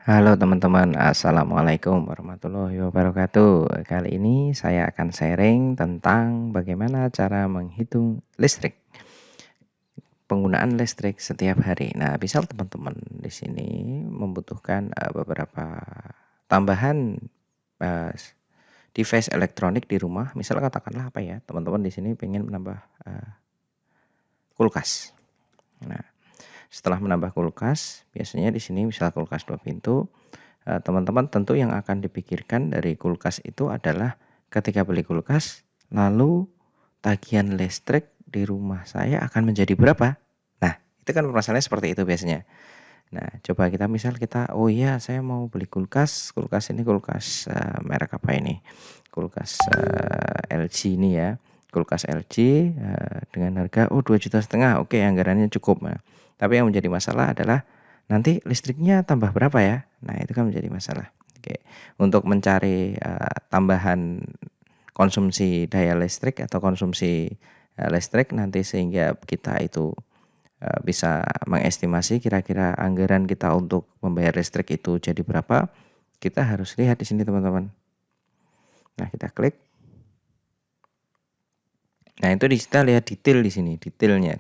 Halo teman-teman, assalamualaikum warahmatullahi wabarakatuh. Kali ini saya akan sharing tentang bagaimana cara menghitung listrik, penggunaan listrik setiap hari. Nah, misal teman-teman di sini membutuhkan beberapa tambahan eh, device elektronik di rumah. Misal katakanlah apa ya, teman-teman di sini pengen menambah kulkas. Nah, setelah menambah kulkas, biasanya di sini misal kulkas 2 pintu. Teman-teman tentu yang akan dipikirkan dari kulkas itu adalah ketika beli kulkas, lalu tagihan listrik di rumah saya akan menjadi berapa? Nah, itu kan permasalahannya seperti itu biasanya. Nah, coba kita, oh iya saya mau beli kulkas, kulkas ini kulkas merek apa ini? Kulkas LG ini ya, kulkas LG dengan harga 2,5 juta, oke anggarannya cukup. Nah, tapi yang menjadi masalah adalah nanti listriknya tambah berapa ya? Nah, itu kan menjadi masalah. Oke, untuk mencari tambahan konsumsi daya listrik atau konsumsi listrik nanti sehingga kita itu bisa mengestimasi kira-kira anggaran kita untuk membayar listrik itu jadi berapa, kita harus lihat di sini teman-teman. Nah, kita klik. Nah, itu kita lihat detail di sini, detailnya,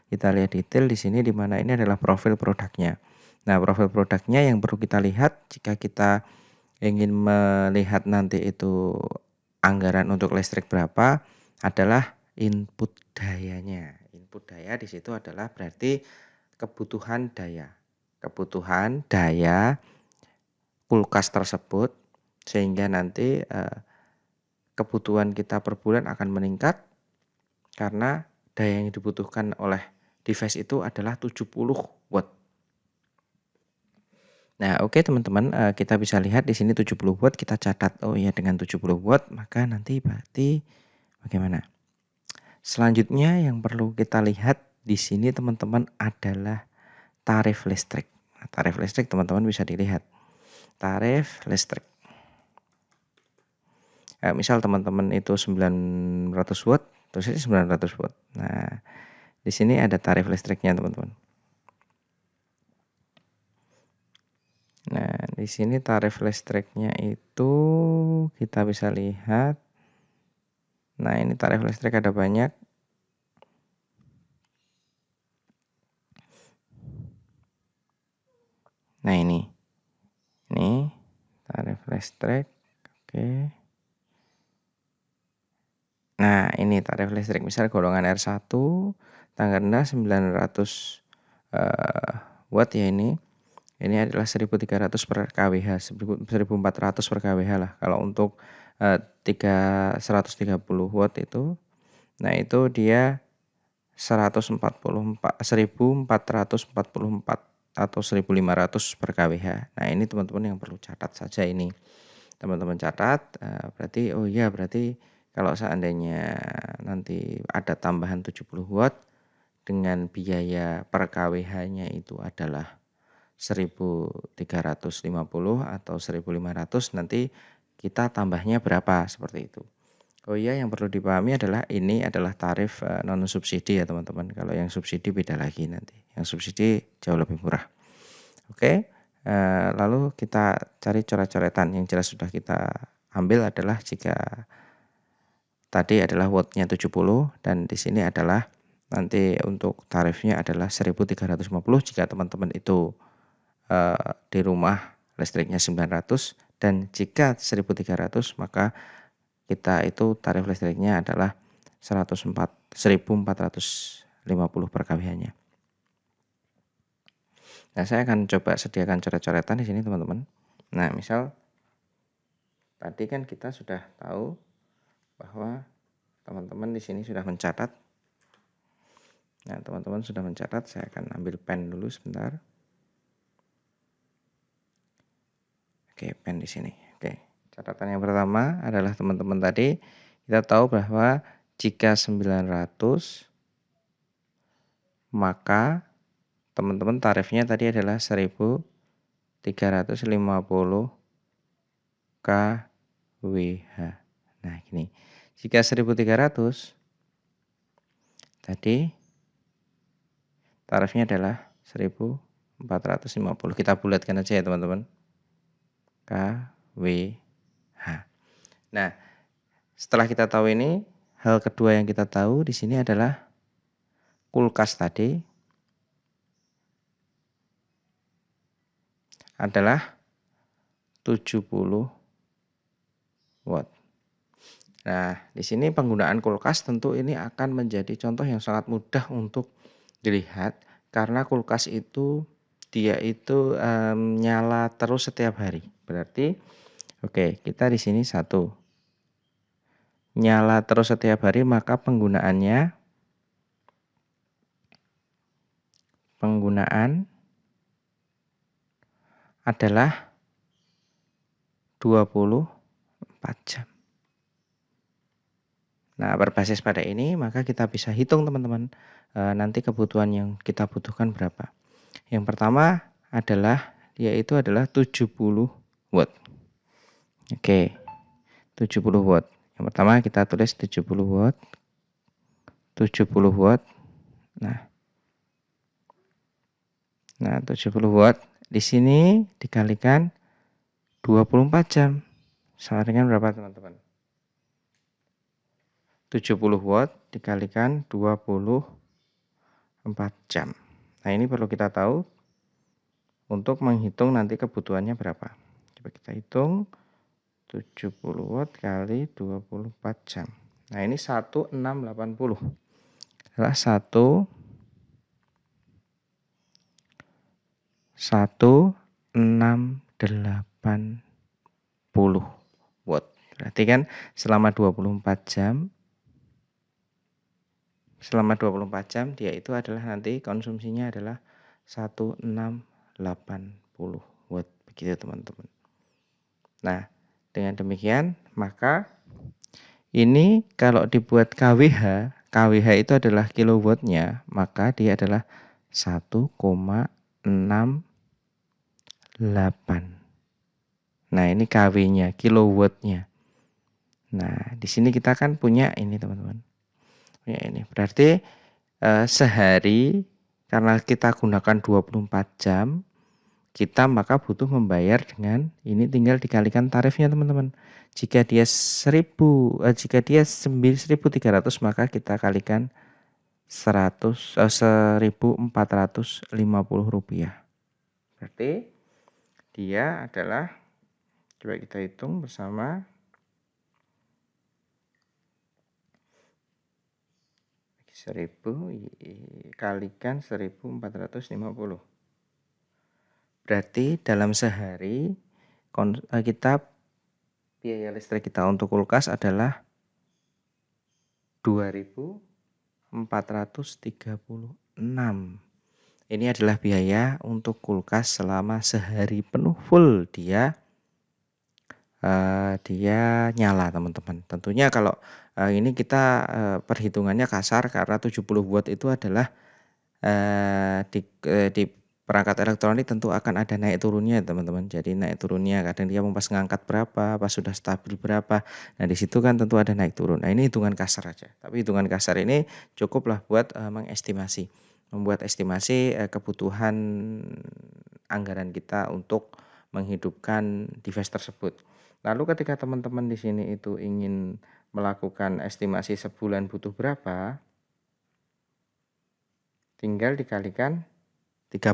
kita lihat detail di sini di mana ini adalah profil produknya. Nah, profil produknya yang perlu kita lihat jika kita ingin melihat nanti itu anggaran untuk listrik berapa adalah input dayanya. Input daya di situ adalah berarti kebutuhan daya. Kebutuhan daya kulkas tersebut sehingga nanti kebutuhan kita per bulan akan meningkat karena daya yang dibutuhkan oleh device itu adalah 70 watt. Nah, oke teman-teman, kita bisa lihat di sini 70 watt kita catat. Oh iya, dengan 70 watt maka nanti berarti bagaimana? Selanjutnya yang perlu kita lihat di sini teman-teman adalah tarif listrik. Nah, tarif listrik teman-teman bisa dilihat. Tarif listrik. Misal teman-teman itu 900 watt, terus ini 900 watt. Nah, di sini ada tarif listriknya teman-teman. Nah, di sini tarif listriknya itu kita bisa lihat. Nah, ini tarif listrik ada banyak. Nah, ini tarif listrik. Oke. Nah, ini tarif listrik misal golongan R1 tanggal rendah 900 watt ya ini. Ini adalah 1.300 per kWh, 1.400 per kWh lah. Kalau untuk 130 watt itu, nah itu dia 1.444 atau 1.500 per kWh. Nah, ini teman-teman yang perlu catat saja ini. Teman-teman catat, berarti oh iya berarti kalau seandainya nanti ada tambahan 70 watt dengan biaya per kWh-nya itu adalah 1.350 atau 1.500, nanti kita tambahnya berapa seperti itu. Oh iya, yang perlu dipahami adalah ini adalah tarif non subsidi ya teman-teman. Kalau yang subsidi beda lagi nanti. Yang subsidi jauh lebih murah. Oke, lalu kita cari coret-coretan. Yang jelas sudah kita ambil adalah jika tadi adalah wattnya 70 dan di sini adalah nanti untuk tarifnya adalah 1.350 jika teman-teman itu di rumah listriknya 900 dan jika 1.300 maka kita itu tarif listriknya adalah 1.450 per kWh-nya. Nah, saya akan coba sediakan coret-coretan di sini teman-teman. Nah, misal tadi kan kita sudah tahu bahwa teman-teman di sini sudah mencatat. Nah, teman-teman sudah mencatat, saya akan ambil pen dulu sebentar. Oke, pen di sini. Oke. Catatan yang pertama adalah teman-teman tadi kita tahu bahwa jika 900 maka teman-teman tarifnya tadi adalah 1.350 kWh. Nah, gini. Jika 1.300 tadi tarifnya adalah 1.500. 450. Kita bulatkan aja ya teman-teman. kWh. Nah, setelah kita tahu ini, hal kedua yang kita tahu di sini adalah kulkas tadi adalah 70 watt. Nah, di sini penggunaan kulkas tentu ini akan menjadi contoh yang sangat mudah untuk dilihat karena kulkas itu dia itu nyala terus setiap hari. Berarti oke, kita di sini satu. Nyala terus setiap hari, maka penggunaan adalah 24 jam. Nah, berbasis pada ini maka kita bisa hitung teman-teman nanti kebutuhan yang kita butuhkan berapa. Yang pertama adalah yaitu adalah 70 watt. Oke. 70 watt. Yang pertama kita tulis 70 watt. 70 watt. Nah, 70 watt di sini dikalikan 24 jam. Sama dengan berapa teman-teman? 70 watt dikalikan 24 jam. Nah, ini perlu kita tahu untuk menghitung nanti kebutuhannya berapa. Coba kita hitung 70 watt kali 24 jam. Nah, ini 1680. Adalah 1680 watt. Berarti kan selama 24 jam dia itu adalah nanti konsumsinya adalah 1680 watt. Begitu teman-teman. Nah, dengan demikian maka ini kalau dibuat kWh itu adalah kilowattnya, maka dia adalah 1,68. Nah, ini kW-nya, kilowattnya. Nah, di sini kita kan punya ini teman-teman. Punya ini. Berarti sehari karena kita gunakan 24 jam, kita maka butuh membayar dengan ini tinggal dikalikan tarifnya teman-teman. Jika dia 1.300 maka kita kalikan 1.450 rupiah. Berarti dia adalah, coba kita hitung bersama, kalikan 1.450. Berarti dalam sehari biaya listrik kita untuk kulkas adalah 2.436. Ini adalah biaya untuk kulkas selama sehari penuh full dia nyala teman-teman. Tentunya kalau ini kita perhitungannya kasar karena 70 watt itu adalah di perangkat elektronik tentu akan ada naik turunnya teman-teman. Jadi naik turunnya kadang dia pas ngangkat berapa, pas sudah stabil berapa. Nah, di situ kan tentu ada naik turun. Nah, ini hitungan kasar aja. Tapi hitungan kasar ini cukuplah buat membuat estimasi kebutuhan anggaran kita untuk menghidupkan device tersebut. Lalu ketika teman-teman di sini itu ingin melakukan estimasi sebulan butuh berapa, tinggal dikalikan 30.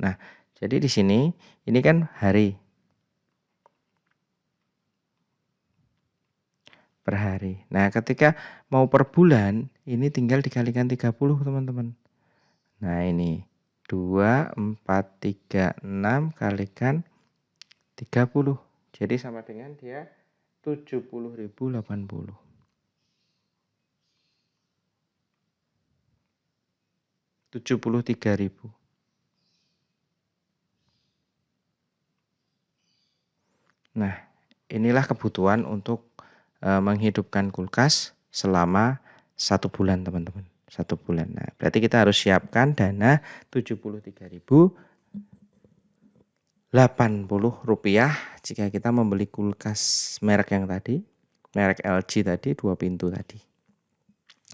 Nah, jadi di sini ini kan hari per hari. Nah, ketika mau per bulan ini tinggal dikalikan 30 teman-teman. Nah, ini 2, 4, 3, 6 kalikan 30. Jadi sama dengan dia 70.080. 73.000. Nah, inilah kebutuhan untuk menghidupkan kulkas selama 1 bulan teman-teman. 1 bulan. Nah, berarti kita harus siapkan dana 73.080 rupiah jika kita membeli kulkas merek yang tadi, merek LG tadi 2 pintu tadi.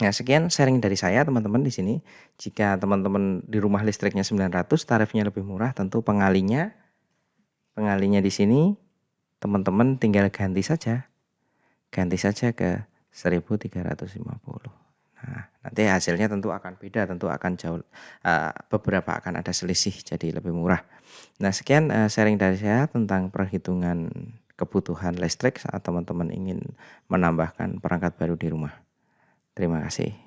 Nah, sekian sharing dari saya teman-teman di sini. Jika teman-teman di rumah listriknya 900, tarifnya lebih murah, tentu pengalinya di sini teman-teman tinggal ganti saja ke 1.350. Nah, nanti hasilnya tentu akan beda, tentu akan jauh, beberapa akan ada selisih jadi lebih murah. Nah, sekian sharing dari saya tentang perhitungan kebutuhan listrik saat teman-teman ingin menambahkan perangkat baru di rumah. Terima kasih.